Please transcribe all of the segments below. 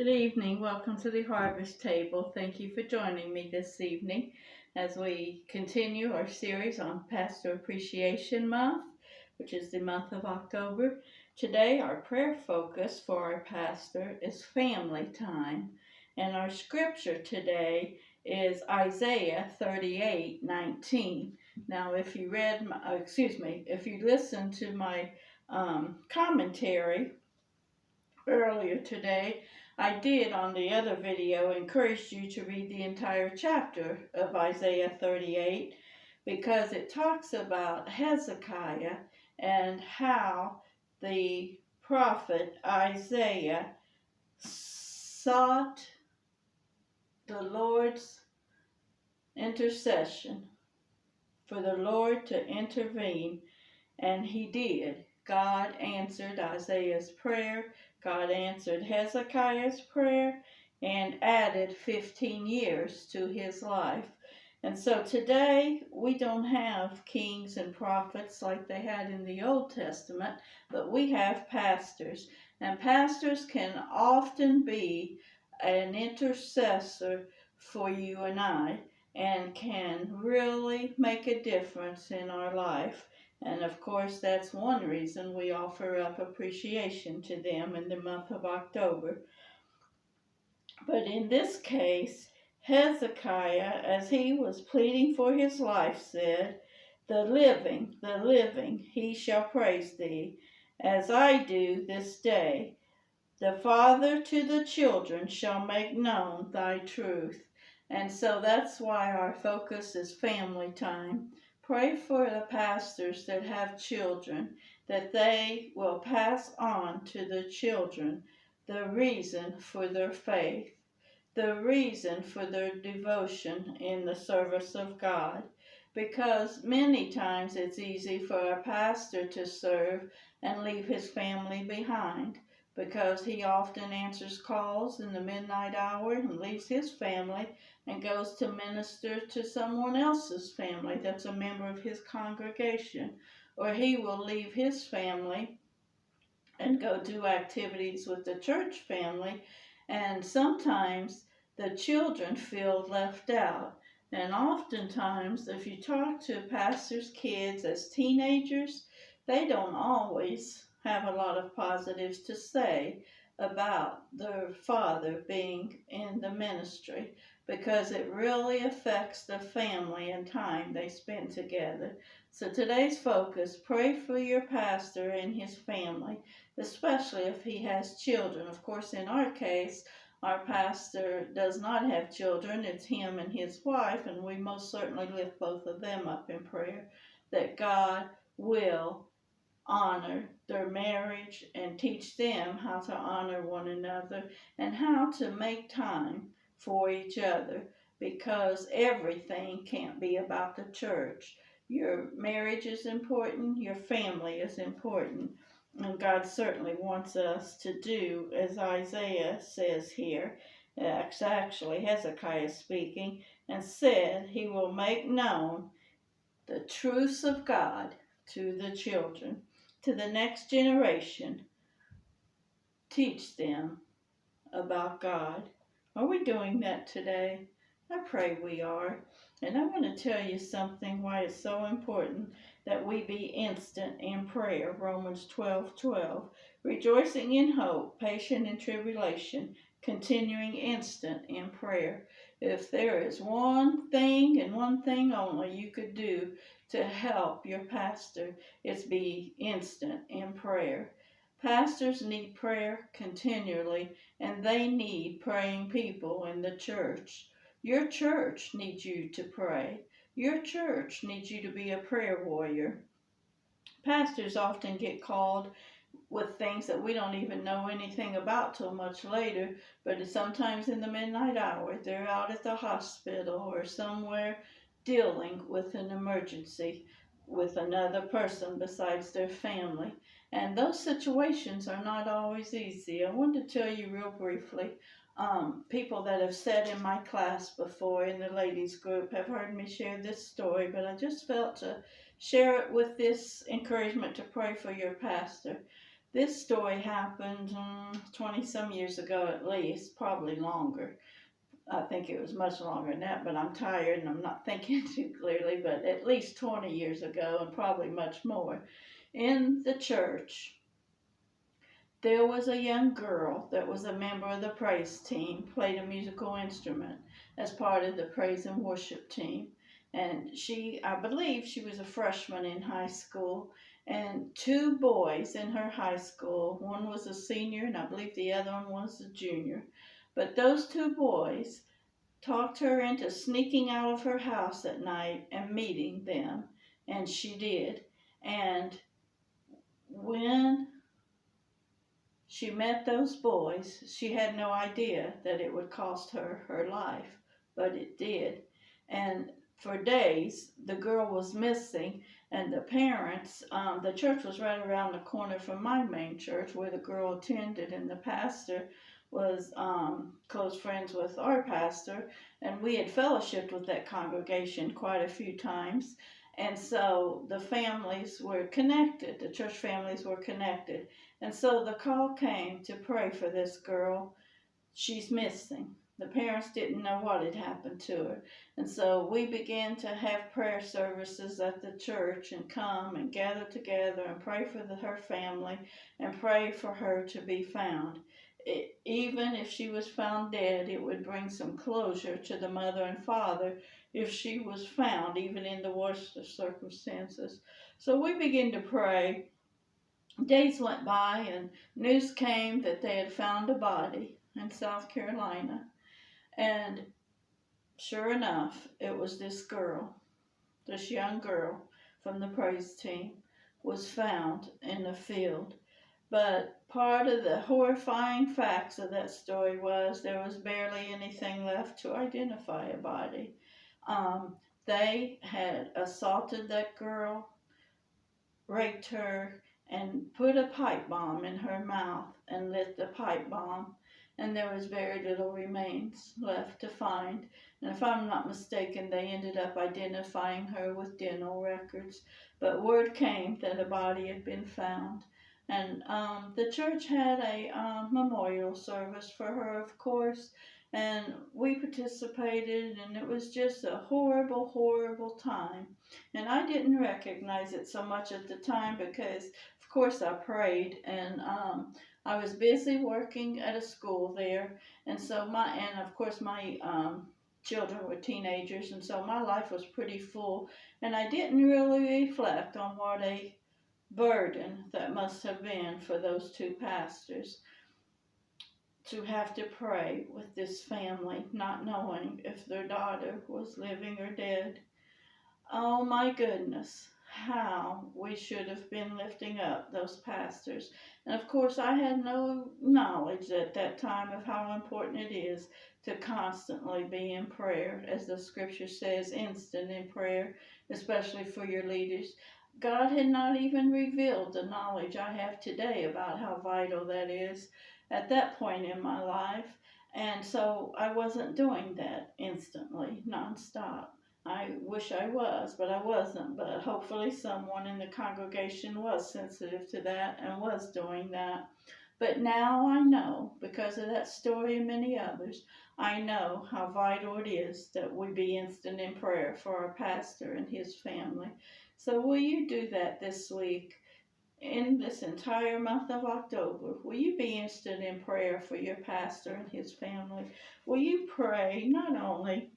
Good evening. Welcome to the Harvest Table. Thank you for joining me this evening as we continue our series on Pastor Appreciation Month, which is the month of October. Today, our prayer focus for our pastor is family time, and our scripture today is Isaiah 38:19. Now, if you if you listened to my commentary earlier today, I did on the other video encourage you to read the entire chapter of Isaiah 38 because it talks about Hezekiah and how the prophet Isaiah sought the Lord's intercession for the Lord to intervene, and he did. God answered Isaiah's prayer. God answered Hezekiah's prayer and added 15 years to his life. And so today we don't have kings and prophets like they had in the Old Testament, but we have pastors. And pastors can often be an intercessor for you and I and can really make a difference in our life. And of course, that's one reason we offer up appreciation to them in the month of October. But in this case, Hezekiah, as he was pleading for his life, said, the living, he shall praise thee, as I do this day. The father to the children shall make known thy truth. And so that's why our focus is family time. Pray for the pastors that have children, that they will pass on to the children the reason for their faith, the reason for their devotion in the service of God. Because many times it's easy for a pastor to serve and leave his family behind, because he often answers calls in the midnight hour and leaves his family and goes to minister to someone else's family that's a member of his congregation. Or he will leave his family and go do activities with the church family, and sometimes the children feel left out. And oftentimes, if you talk to pastors' kids as teenagers, they don't always have a lot of positives to say about their father being in the ministry, because it really affects the family and time they spend together. So today's focus: pray for your pastor and his family, especially if he has children. Of course, in our case, our pastor does not have children. It's him and his wife, and we most certainly lift both of them up in prayer, that God will honor their marriage and teach them how to honor one another and how to make time for each other, because everything can't be about the church. Your marriage is important, your family is important, and God certainly wants us to do as Isaiah says here. Actually, Hezekiah speaking, and said he will make known the truths of God to the children, to the next generation. Teach them about God. Are we doing that today? I pray we are. And I want to tell you something why it's so important that we be instant in prayer. Romans 12:12. Rejoicing in hope, patient in tribulation, continuing instant in prayer. If there is one thing and one thing only you could do to help your pastor, it's be instant in prayer. Pastors need prayer continually, and they need praying people in the church. Your church needs you to pray. Your church needs you to be a prayer warrior. Pastors often get called with things that we don't even know anything about till much later, but sometimes in the midnight hour they're out at the hospital or somewhere dealing with an emergency with another person besides their family. And those situations are not always easy. I want to tell you real briefly, people that have sat in my class before in the ladies group have heard me share this story, but I just felt to share it with this encouragement to pray for your pastor. This story happened 20 some years ago at least, probably longer. I think it was much longer than that, but I'm tired and I'm not thinking too clearly, but at least 20 years ago and probably much more. In the church, there was a young girl that was a member of the praise team, played a musical instrument as part of the praise and worship team. And I believe she was a freshman in high school. And two boys in her high school, one was a senior and I believe the other one was a junior. But those two boys talked her into sneaking out of her house at night and meeting them. And she did. And when she met those boys, she had no idea that it would cost her her life, but it did. And for days, the girl was missing, and the parents, the church was right around the corner from my main church where the girl attended, and the pastor was close friends with our pastor, and we had fellowshiped with that congregation quite a few times. And so the families were connected, the church families were connected. And so the call came to pray for this girl. She's missing. The parents didn't know what had happened to her. And so we began to have prayer services at the church and come and gather together and pray for her family and pray for her to be found. Even if she was found dead, it would bring some closure to the mother and father if she was found, even in the worst of circumstances. So we began to pray. Days went by and news came that they had found a body in South Carolina. And sure enough, it was this girl, this young girl from the praise team, was found in the field. But part of the horrifying facts of that story was there was barely anything left to identify a body. They had assaulted that girl, raped her, and put a pipe bomb in her mouth and lit the pipe bomb. And there was very little remains left to find. And if I'm not mistaken, they ended up identifying her with dental records. But word came that a body had been found. And the church had a memorial service for her, of course, and we participated, and it was just a horrible, horrible time. And I didn't recognize it so much at the time because, of course, I prayed, and I was busy working at a school there, and of course my children were teenagers, and so my life was pretty full, and I didn't really reflect on what a burden that must have been for those two pastors to have to pray with this family, not knowing if their daughter was living or dead. Oh my goodness, how we should have been lifting up those pastors. And of course, I had no knowledge at that time of how important it is to constantly be in prayer, as the scripture says, instant in prayer, especially for your leaders. God had not even revealed the knowledge I have today about how vital that is at that point in my life. And so I wasn't doing that instantly, nonstop. I wish I was, but I wasn't. But hopefully, someone in the congregation was sensitive to that and was doing that. But now I know, because of that story and many others, I know how vital it is that we be instant in prayer for our pastor and his family. So, will you do that this week? In this entire month of October, will you be instant in prayer for your pastor and his family? Will you pray not only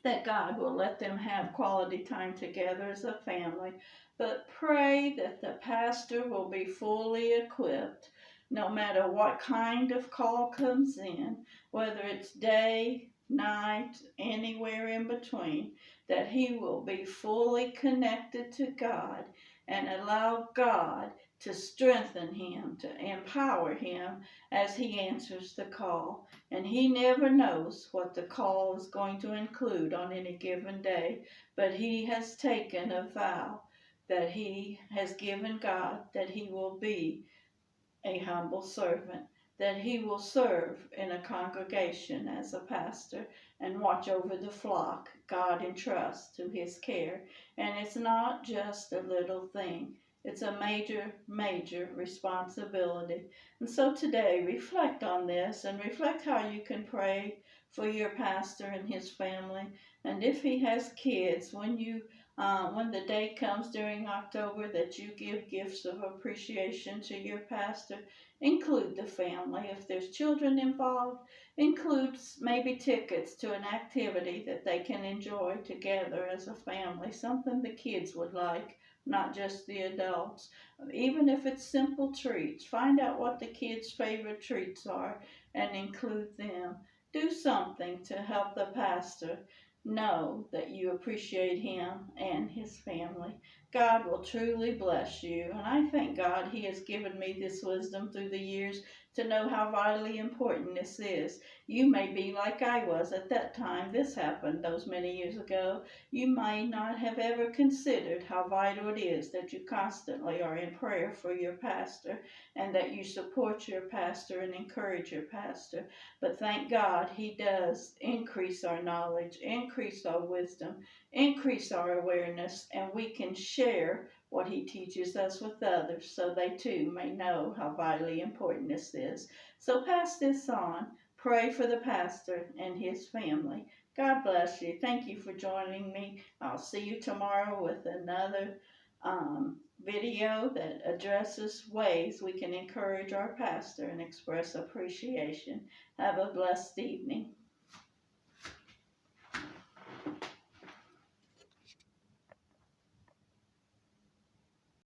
that God will let them have quality time together as a family, but pray that the pastor will be fully equipped no matter what kind of call comes in, whether it's day, night, anywhere in between, that he will be fully connected to God and allow God to strengthen him, to empower him as he answers the call. And he never knows what the call is going to include on any given day, but he has taken a vow that he has given God that he will be a humble servant, that he will serve in a congregation as a pastor and watch over the flock God entrusts to his care. And it's not just a little thing. It's a major, major responsibility. And so today, reflect on this and reflect how you can pray for your pastor and his family. And if he has kids, when the day comes during October that you give gifts of appreciation to your pastor, include the family. If there's children involved, include maybe tickets to an activity that they can enjoy together as a family, something the kids would like, not just the adults. Even if it's simple treats, find out what the kids' favorite treats are and include them. Do something to help the pastor know that you appreciate him and his family. God will truly bless you. And I thank God He has given me this wisdom through the years to know how vitally important this is. You may be like I was at that time this happened those many years ago. You may not have ever considered how vital it is that you constantly are in prayer for your pastor and that you support your pastor and encourage your pastor. But thank God He does increase our knowledge, increase our wisdom, increase our awareness, and we can share what He teaches us with others so they too may know how vitally important this is. So pass this on. Pray for the pastor and his family. God bless you. Thank you for joining me. I'll see you tomorrow with another video that addresses ways we can encourage our pastor and express appreciation. Have a blessed evening.